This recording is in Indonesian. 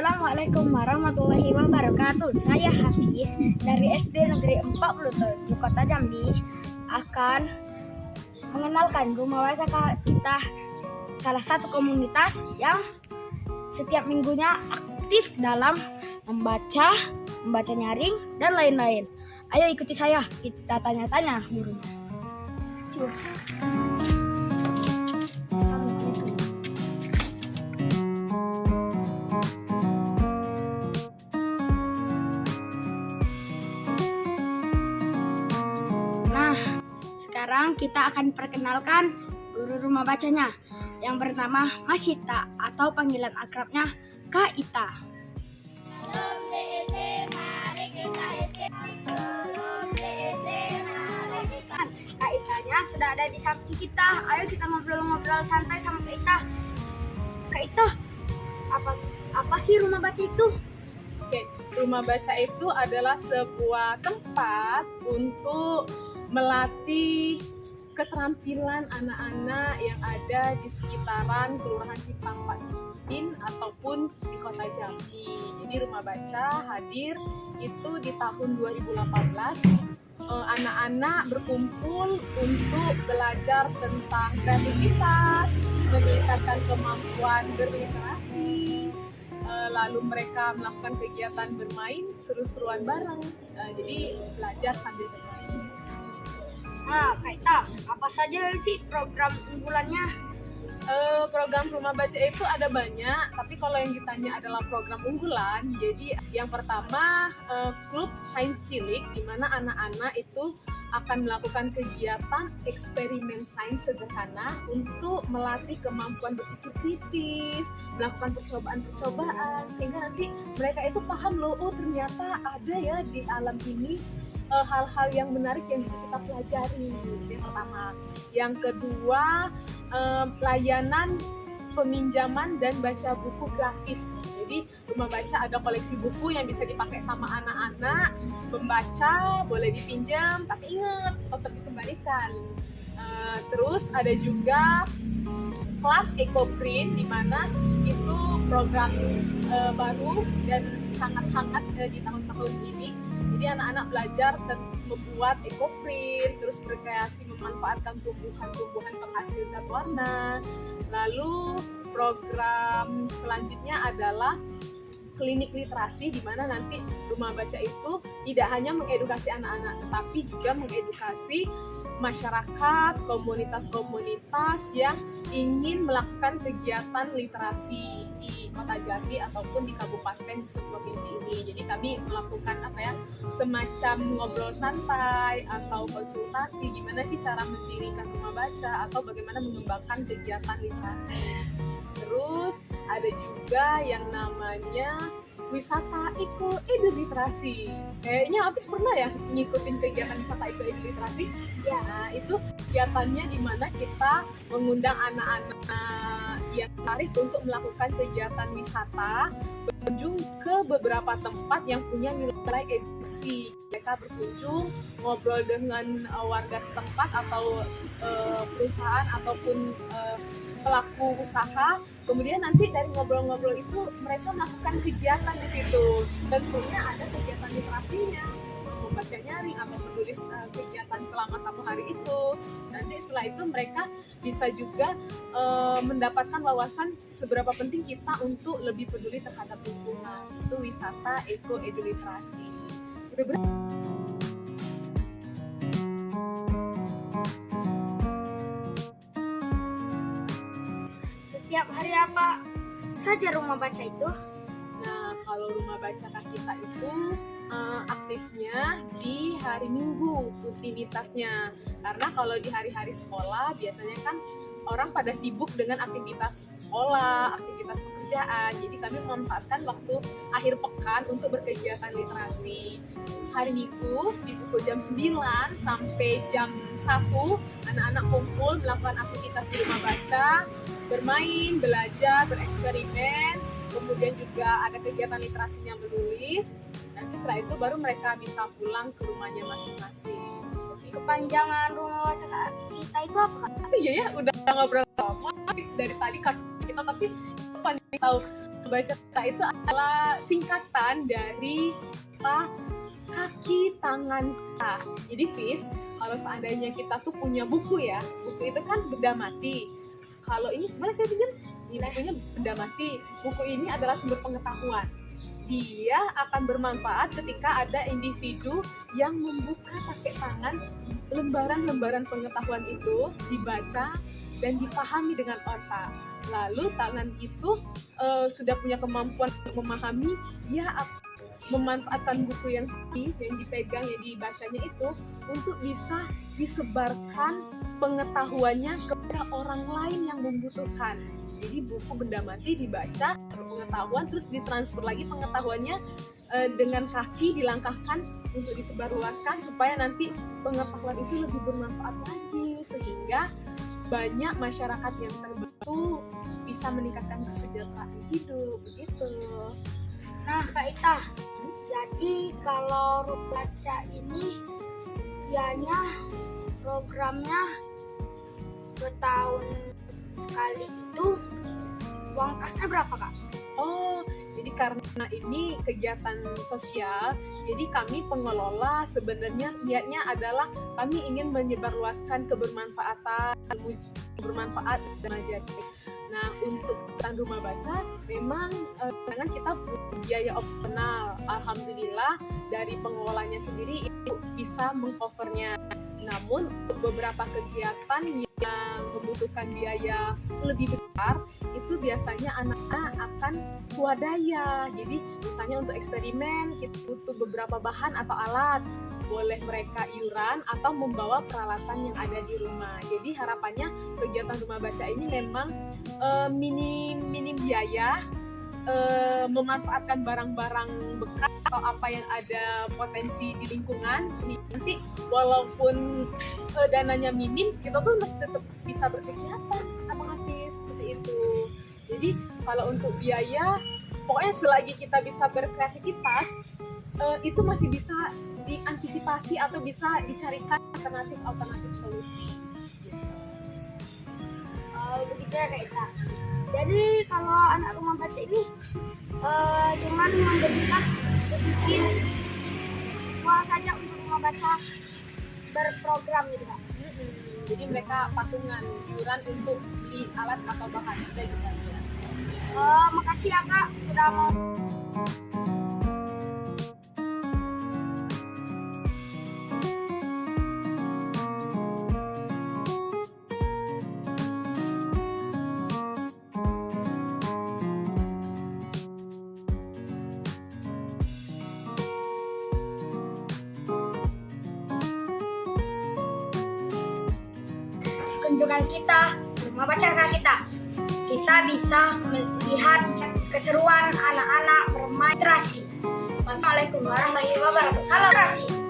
Assalamualaikum warahmatullahi wabarakatuh. Saya Hafiz dari SD Negeri 47 Kota Jambi akan mengenalkan rumah baca kita, salah satu komunitas yang setiap minggunya aktif dalam membaca nyaring dan lain-lain. Ayo ikuti saya, kita tanya-tanya gurunya. Cus. Sekarang kita akan perkenalkan guru rumah bacanya. Yang pertama, Mas Ita atau panggilan akrabnya Kak Ita. Kak Itanya sudah ada di samping kita. Ayo kita ngobrol-ngobrol santai sama Kak Ita. Kak Ita, apa sih rumah baca itu? Oke, rumah baca itu adalah sebuah tempat untuk melatih keterampilan anak-anak yang ada di sekitaran Kelurahan Simpang Pak Sipin ataupun di Kota Jambi. Jadi rumah baca hadir itu di tahun 2018. Anak-anak berkumpul untuk belajar tentang kreativitas, meningkatkan kemampuan berliterasi, lalu mereka melakukan kegiatan bermain seru-seruan bareng. Jadi belajar sambil bermain. Nah, Kak Ita, apa saja sih program unggulannya? Program rumah baca itu ada banyak, tapi kalau yang ditanya adalah program unggulan, jadi yang pertama klub Sains Cilik, di mana anak-anak itu akan melakukan kegiatan eksperimen sains sederhana untuk melatih kemampuan berpikir kritis, melakukan percobaan-percobaan, sehingga nanti mereka itu paham loh, oh ternyata ada ya di alam ini hal-hal yang menarik yang bisa kita pelajari. Yang pertama. Yang kedua, layanan peminjaman dan baca buku gratis. Jadi rumah baca ada koleksi buku yang bisa dipakai sama anak-anak, membaca boleh dipinjam, tapi ingat tetap dikembalikan. Terus ada juga kelas EcoPrint, di mana itu program baru dan sangat hangat di tahun-tahun ini. Jadi anak-anak belajar membuat EcoPrint, terus berkreasi memanfaatkan tumbuhan-tumbuhan penghasil zat warna. Lalu program selanjutnya adalah klinik literasi, di mana nanti rumah baca itu tidak hanya mengedukasi anak-anak, tetapi juga mengedukasi masyarakat, komunitas-komunitas yang ingin melakukan kegiatan literasi di Kota Jambi ataupun di kabupaten provinsi ini. Jadi kami melakukan semacam ngobrol santai atau konsultasi gimana sih cara mendirikan rumah baca atau bagaimana mengembangkan kegiatan literasi. Terus ada juga yang namanya wisata eco-eduliterasi. Kayaknya Apis pernah ya ngikutin kegiatan wisata eco-eduliterasi? Ya, itu kegiatannya di mana kita mengundang anak-anak yang tertarik untuk melakukan kegiatan wisata, berkunjung ke beberapa tempat yang punya nilai edukasi. Mereka berkunjung, ngobrol dengan warga setempat atau perusahaan ataupun pelaku usaha. Kemudian nanti dari ngobrol-ngobrol itu mereka melakukan kegiatan di situ. Tentunya ada kegiatan literasinya, membaca nyaring atau menulis kegiatan selama 1 hari itu. Nanti setelah itu mereka bisa juga mendapatkan wawasan seberapa penting kita untuk lebih peduli terhadap lingkungan. Itu wisata eco-eduliterasi. Setiap hari apa saja rumah baca itu? Nah, kalau rumah baca kita itu aktifnya di hari Minggu rutinitasnya. Karena kalau di hari-hari sekolah biasanya kan orang pada sibuk dengan aktivitas sekolah, aktivitas pekerjaan. Jadi kami memanfaatkan waktu akhir pekan untuk berkegiatan literasi. Hari Minggu di pukul jam 9 sampai jam 1 anak-anak kumpul melakukan aktivitas di rumah baca, bermain, belajar, bereksperimen, kemudian juga ada kegiatan literasinya menulis. Nanti setelah itu baru mereka bisa pulang ke rumahnya masing-masing. Kepanjangan rumah baca kita itu apa? Iya ya, udah ngobrol sama dari tadi kita, tapi pandai tahu baca kita itu adalah singkatan dari kata kaki tangan kita. Jadi Fis, kalau seandainya kita tuh punya buku ya, buku itu kan benda mati. Kalau ini sebenarnya saya pinjam, ini bukunya benda mati. Buku ini adalah sumber pengetahuan. Dia akan bermanfaat ketika ada individu yang membuka pakai tangan lembaran-lembaran pengetahuan itu, dibaca dan dipahami dengan otak. Lalu tangan itu sudah punya kemampuan untuk memahami, dia memanfaatkan buku yang dipegang, yang dibacanya itu untuk bisa disebarkan pengetahuannya kepada orang lain yang membutuhkan. Jadi buku benda mati dibaca, pengetahuan, terus ditransfer lagi pengetahuannya dengan kaki dilangkahkan untuk disebarluaskan supaya nanti pengetahuan itu lebih bermanfaat lagi, sehingga banyak masyarakat yang terbantu, bisa meningkatkan kesejahteraan hidup, begitu. Nah, Kak Ita, jadi kalau rumah baca ini dianya programnya setahun sekali itu uang kasnya berapa, Kak? Oh, jadi karena ini kegiatan sosial, jadi kami pengelola sebenarnya niatnya adalah kami ingin menyebarluaskan kebermanfaatan, bermanfaat remaja. Nah, untuk kegiatan rumah baca memang dengan kita biaya opsional. Alhamdulillah dari pengelolanya sendiri itu bisa mengcovernya. Namun untuk beberapa kegiatan yang membutuhkan biaya lebih besar, itu biasanya anak-anak akan swadaya. Jadi misalnya untuk eksperimen kita butuh beberapa bahan atau alat, boleh mereka iuran atau membawa peralatan yang ada di rumah. Jadi harapannya kegiatan rumah baca ini memang minim biaya, memanfaatkan barang-barang bekas atau apa yang ada potensi di lingkungan, sehingga nanti walaupun dananya minim, kita tuh masih tetap bisa berkegiatan, seperti itu. Jadi kalau untuk biaya, pokoknya selagi kita bisa berkreativitas, itu masih bisa diantisipasi atau bisa dicarikan alternatif solusi. Begitu ya, Kak Ita. Jadi kalau anak rumah baca ini cuman memberikan sedikit uang saja untuk rumah baca berprogram gitu, Kak. Jadi mereka patungan iuran untuk beli alat atau bahan gitu. Makasih ya, Kak, sudah mau. Kunjungan kita, rumah baca Kak kita bisa melihat keseruan anak-anak bermain literasi. Wassalamualaikum warahmatullahi wabarakatuh. Salam literasi.